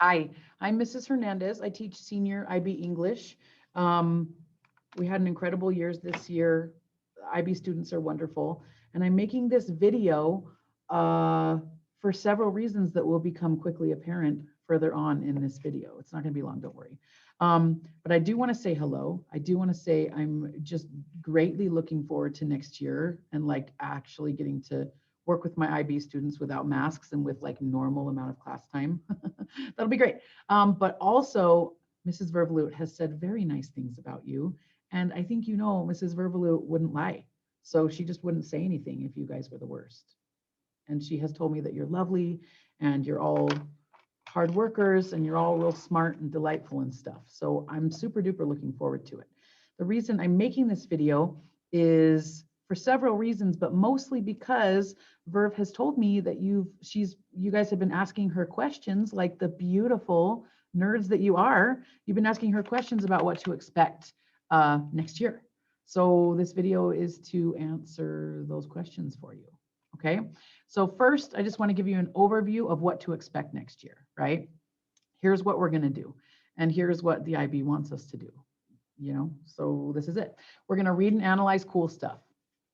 Hi, I'm Mrs. Hernandez. I teach senior IB English. Um, we had an incredible years this year. IB students are wonderful. And I'm making this video uh, for several reasons that will become quickly apparent further on in this video. It's not going to be long, don't worry. But I do want to say hello. I do want to say I'm just greatly looking forward to next year and like actually getting to work with my IB students without masks and with like normal amount of class time. That'll be great. But also, Mrs. Vervelut has said very nice things about you. And I think you know Mrs. Vervelut wouldn't lie. So she just wouldn't say anything if you guys were the worst. And she has told me that you're lovely and you're all hard workers and you're all real smart and delightful and stuff. So I'm super duper looking forward to it. The reason I'm making this video is for several reasons, but mostly because Verve has told me that you guys have been asking her questions like the beautiful nerds that you are. You've been asking her questions about what to expect next year. So this video is to answer those questions for you. Okay. So first, I just want to give you an overview of what to expect next year, right? Here's what we're going to do. And here's what the IB wants us to do, so this is it. We're going to read and analyze cool stuff.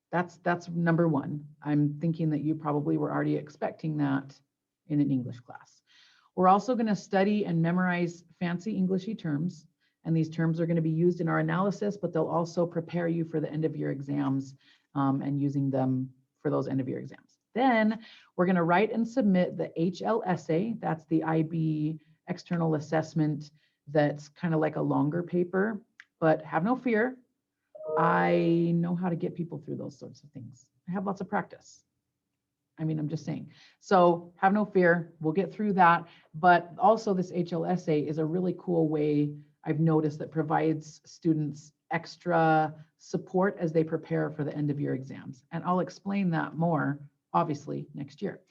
That's number one. I'm thinking that you probably were already expecting that in an English class. We're also going to study and memorize fancy Englishy terms. And these terms are going to be used in our analysis, but they'll also prepare you for the end of year exams and using them for those end of year exams. Then we're going to write and submit the HL essay. That's the IB external assessment. That's kind of like a longer paper, but have no fear. I know how to get people through those sorts of things. I have lots of practice. I mean, I'm just saying. So have no fear. We'll get through that. But also this HL essay is a really cool way I've noticed that provides students extra support as they prepare for the end of year exams. And I'll explain that more, obviously, next year.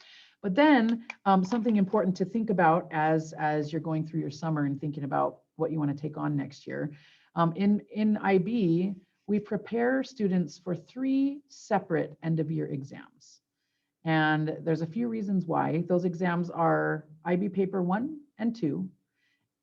But then something important to think about as you're going through your summer and thinking about what you want to take on next year. In IB, we prepare students for 3 separate end of year exams. And there's a few reasons why. Those exams are IB paper 1 and 2,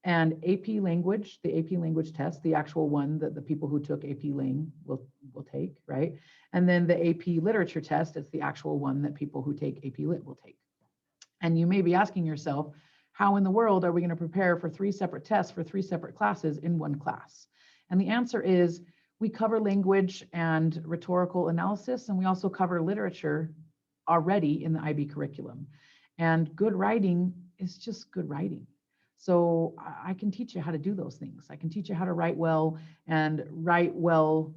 and AP language, the AP language test, the actual one that the people who took AP Lang will take, right? And then the AP literature test, it's the actual one that people who take AP Lit will take. And you may be asking yourself, how in the world are we going to prepare for 3 separate tests for 3 separate classes in one class? And the answer is we cover language and rhetorical analysis, and we also cover literature already in the IB curriculum. And good writing is just good writing. So I can teach you how to do those things. I can teach you how to write well and write well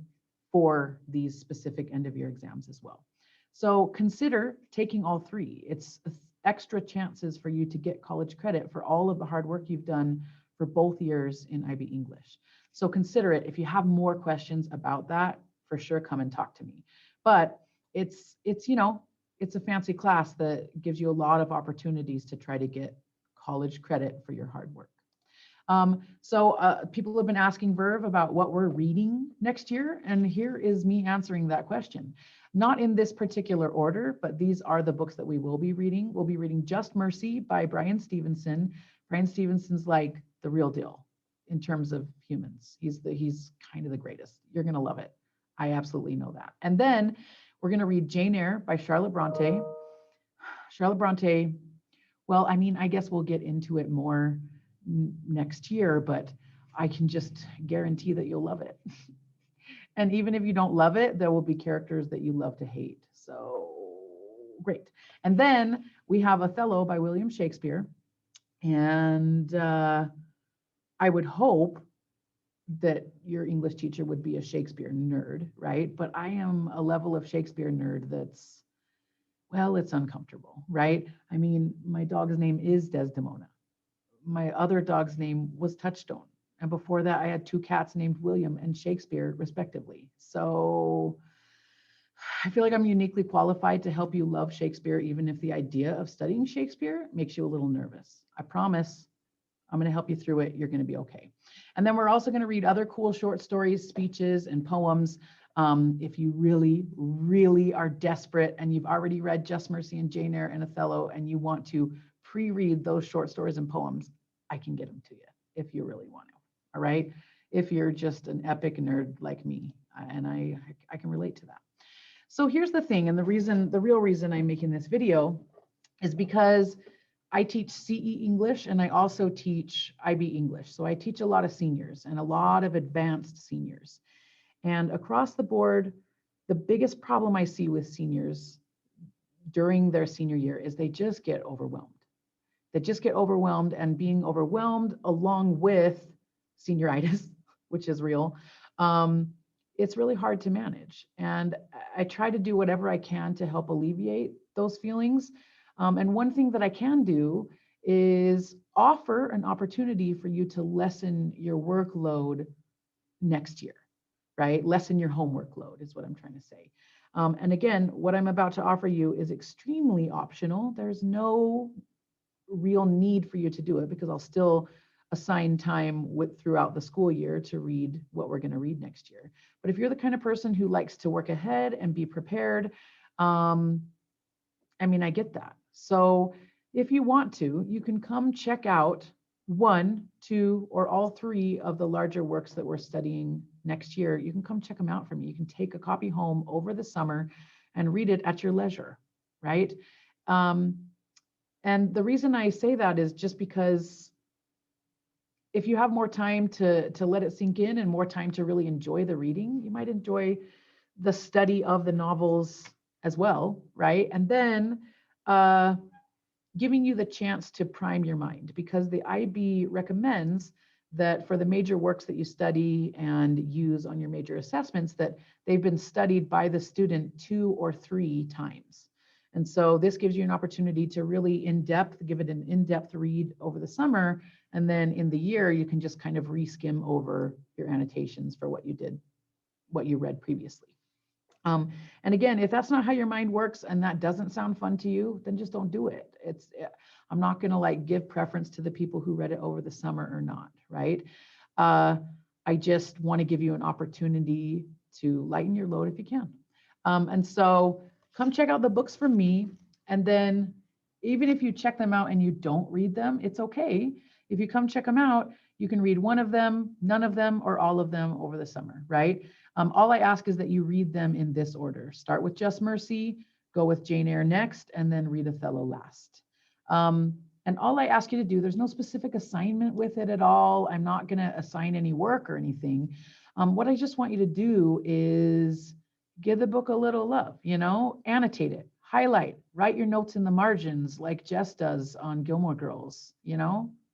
for these specific end of year exams as well. So consider taking all 3. It's extra chances for you to get college credit for all of the hard work you've done for both years in IB English. So consider it. If you have more questions about that, for sure, come and talk to me. But it's a fancy class that gives you a lot of opportunities to try to get college credit for your hard work. So people have been asking Verve about what we're reading next year, and here is me answering that question. Not in this particular order, but these are the books that we will be reading. We'll be reading Just Mercy by Bryan Stevenson. Bryan Stevenson's like the real deal in terms of humans. He's kind of the greatest. You're going to love it. I absolutely know that. And then we're going to read Jane Eyre by Charlotte Bronte. Charlotte Bronte, well, I mean, I guess we'll get into it more next year, but I can just guarantee that you'll love it. And even if you don't love it, there will be characters that you love to hate. So great. And then we have Othello by William Shakespeare. And I would hope that your English teacher would be a Shakespeare nerd, right? But I am a level of Shakespeare nerd that's, well, it's uncomfortable, right? I mean, my dog's name is Desdemona. My other dog's name was Touchstone. And before that, I had 2 cats named William and Shakespeare, respectively. So I feel like I'm uniquely qualified to help you love Shakespeare, even if the idea of studying Shakespeare makes you a little nervous. I promise I'm going to help you through it. You're going to be okay. And then we're also going to read other cool short stories, speeches, and poems. If you really, really are desperate and you've already read Just Mercy and Jane Eyre and Othello and you want to pre-read those short stories and poems, I can get them to you if you really want to. All right. If you're just an epic nerd like me, and I can relate to that. So here's the thing, and the real reason I'm making this video is because I teach CE English and I also teach IB English. So I teach a lot of seniors and a lot of advanced seniors. And across the board, the biggest problem I see with seniors during their senior year is they just get overwhelmed. They just get overwhelmed, and being overwhelmed along with senioritis, which is real, it's really hard to manage. And I try to do whatever I can to help alleviate those feelings. And one thing that I can do is offer an opportunity for you to lessen your workload next year, right? Lessen your homework load is what I'm trying to say. And again, what I'm about to offer you is extremely optional. There's no real need for you to do it because I'll still assign time throughout the school year to read what we're going to read next year. But if you're the kind of person who likes to work ahead and be prepared, I get that. So if you want to, you can come check out 1, 2, or all 3 of the larger works that we're studying next year. You can come check them out for me. You can take a copy home over the summer and read it at your leisure, right? And the reason I say that is just because if you have more time to let it sink in and more time to really enjoy the reading, you might enjoy the study of the novels as well, right? And then giving you the chance to prime your mind, because the IB recommends that for the major works that you study and use on your major assessments, that they've been studied by the student 2 or 3 times. And so this gives you an opportunity to really give it an in-depth read over the summer. And then in the year, you can just kind of reskim over your annotations for what you read previously. And again, if that's not how your mind works and that doesn't sound fun to you, then just don't do it. I'm not going to give preference to the people who read it over the summer or not, right? I just want to give you an opportunity to lighten your load if you can. And so come check out the books from me. And then even if you check them out and you don't read them, it's okay. If you come check them out, you can read one of them, none of them, or all of them over the summer, right? All I ask is that you read them in this order. Start with Just Mercy, go with Jane Eyre next, and then read Othello last. And all I ask you to do, there's no specific assignment with it at all. I'm not going to assign any work or anything. What I just want you to do is give the book a little love, annotate it, highlight, write your notes in the margins like Jess does on Gilmore Girls,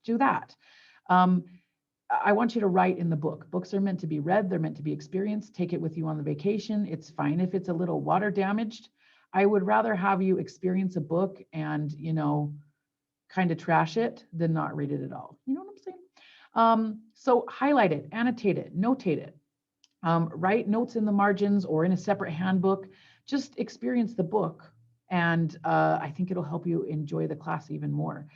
do that. I want you to write in the book. Books are meant to be read. They're meant to be experienced. Take it with you on the vacation. It's fine if it's a little water damaged. I would rather have you experience a book and, kind of trash it than not read it at all. You know what I'm saying? So highlight it, annotate it, notate it. Write notes in the margins or in a separate handbook. Just experience the book. And I think it'll help you enjoy the class even more.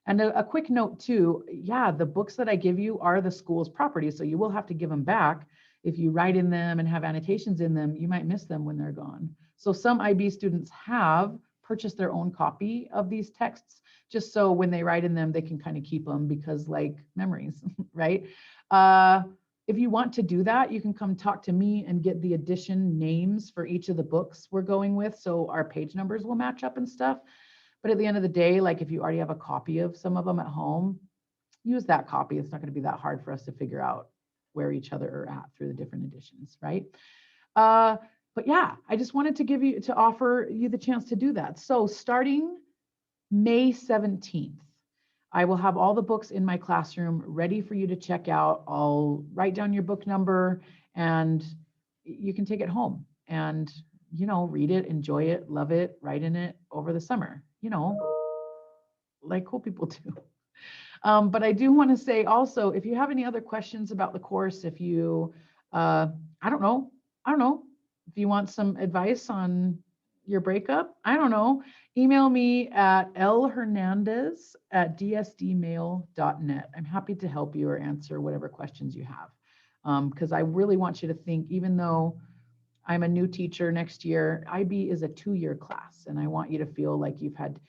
And a quick note too, the books that I give you are the school's property, so you will have to give them back. If you write in them and have annotations in them, you might miss them when they're gone. So some IB students have purchased their own copy of these texts, just so when they write in them, they can kind of keep them because memories, right? If you want to do that, you can come talk to me and get the edition names for each of the books we're going with, so our page numbers will match up and stuff. But at the end of the day, if you already have a copy of some of them at home, use that copy. It's not going to be that hard for us to figure out where each other are at through the different editions, right? But I just wanted to offer you the chance to do that. So starting May 17th, I will have all the books in my classroom ready for you to check out. I'll write down your book number and you can take it home and, read it, enjoy it, love it, write in it over the summer, like cool people do. But I do want to say also, if you have any other questions about the course, if you, I don't know, if you want some advice on your breakup, I don't know, email me at lhernandez@dsdmail.net. I'm happy to help you or answer whatever questions you have. Because I really want you to think, even though I'm a new teacher next year, IB is a 2-year class, and I want you to feel like you've had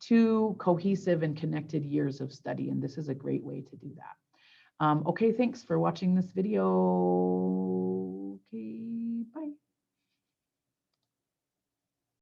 2 cohesive and connected years of study. And this is a great way to do that. Okay, thanks for watching this video.